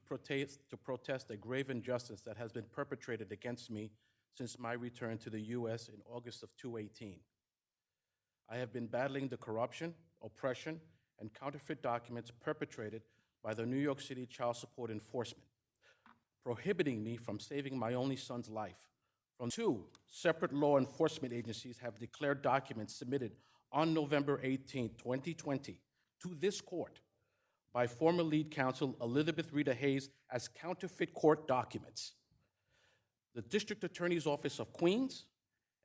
protest a grave injustice that has been perpetrated against me since my return to the U.S. in August of 2018. I have been battling the corruption, oppression, and counterfeit documents perpetrated by the New York City Child Support Enforcement, prohibiting me from saving my only son's life. From two separate law enforcement agencies have declared documents submitted on November 18, 2020, to this court by former lead counsel Elizabeth Rita Hayes as counterfeit court documents. The District Attorney's Office of Queens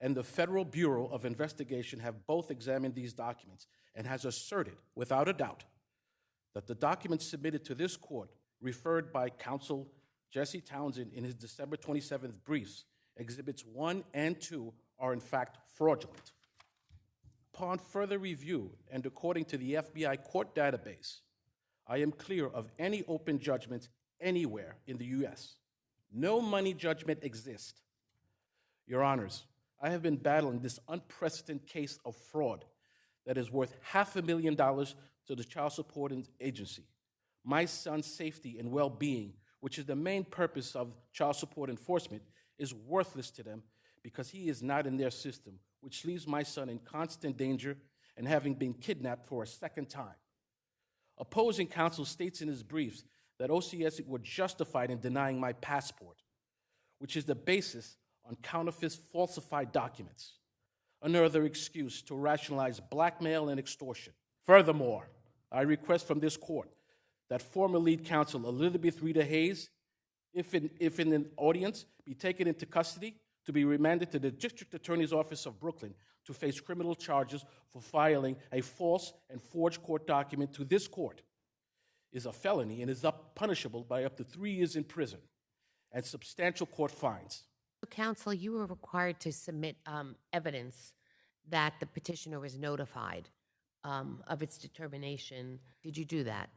and the Federal Bureau of Investigation have both examined these documents and has asserted, without a doubt, that the documents submitted to this court, referred by counsel Jesse Townsend in his December 27th briefs, Exhibits 1 and 2, are in fact fraudulent. Upon further review, and according to the FBI court database, I am clear of any open judgments anywhere in the U.S. No money judgment exists. Your Honors, I have been battling this unprecedented case of fraud that is worth $500,000 to the Child Support Agency. My son's safety and well-being, which is the main purpose of child support enforcement, is worthless to them because he is not in their system, which leaves my son in constant danger and having been kidnapped for a second time. Opposing counsel states in his briefs that OCS were justified in denying my passport, which is the basis on counterfeit falsified documents, another excuse to rationalize blackmail and extortion. Furthermore, I request from this court that former lead counsel Elizabeth Rita Hayes, if in an audience, be taken into custody to be remanded to the District Attorney's Office of Brooklyn to face criminal charges for filing a false and forged court document to this court is a felony and is punishable by up to 3 years in prison and substantial court fines. Counsel, you were required to submit evidence that the petitioner was notified of its determination. Did you do that?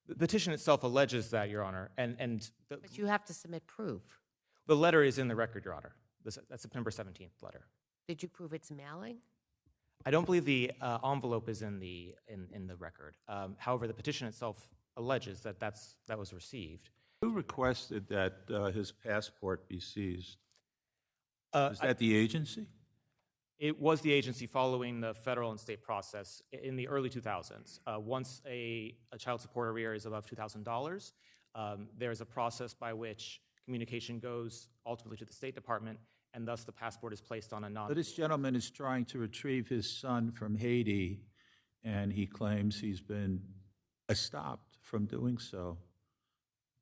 The petition itself alleges that, Your Honor, But you have to submit proof. the letter is in the record, Your Honor. That September 17th letter. Did you prove its mailing? I don't believe the envelope is in the record. However, the petition itself alleges that that was received. Who requested that his passport be seized? Is that the agency? It was the agency following the federal and state process in the early 2000s. Once a child support arrear is above $2,000, there is a process by which communication goes ultimately to the State Department, and thus the passport is placed on a non- But this gentleman is trying to retrieve his son from Haiti, and he claims he's been stopped from doing so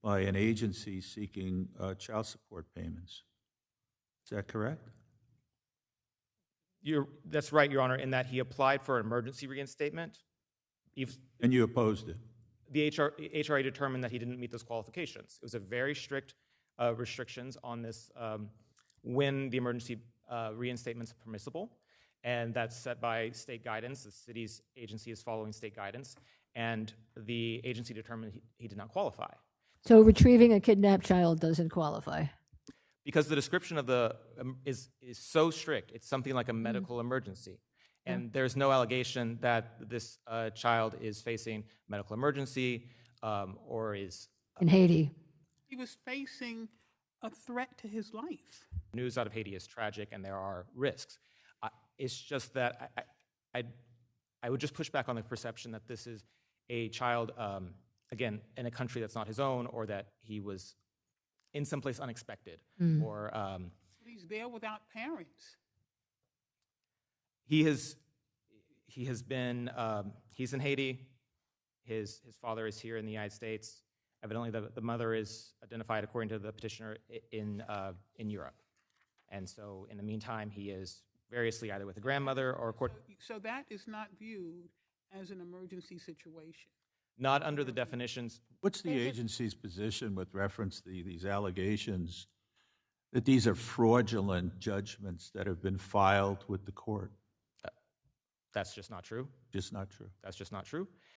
by an agency seeking child support payments. Is that correct? That's right, Your Honor, in that he applied for an emergency reinstatement. And you opposed it? The HRA determined that he didn't meet those qualifications. It was a very strict restrictions on this when the emergency reinstatement is permissible, and that's set by state guidance. The city's agency is following state guidance, and the agency determined he did not qualify. So retrieving a kidnapped child doesn't qualify? Because the description of the is so strict, it's something like a medical emergency. And there's no allegation that this child is facing medical emergency or is... In Haiti? He was facing a threat to his life. News out of Haiti is tragic and there are risks. It's just that I would just push back on the perception that this is a child, again, in a country that's not his own, or that he was in some place unexpected, or... He's there without parents. He has been, he's in Haiti, his father is here in the United States. Evidently the mother is identified, according to the petitioner, in Europe. And so in the meantime, he is variously either with a grandmother or... So that is not viewed as an emergency situation? Not under the definitions. What's the agency's position with reference to these allegations that these are fraudulent judgments that have been filed with the court? That's just not true. Just not true. That's just not true.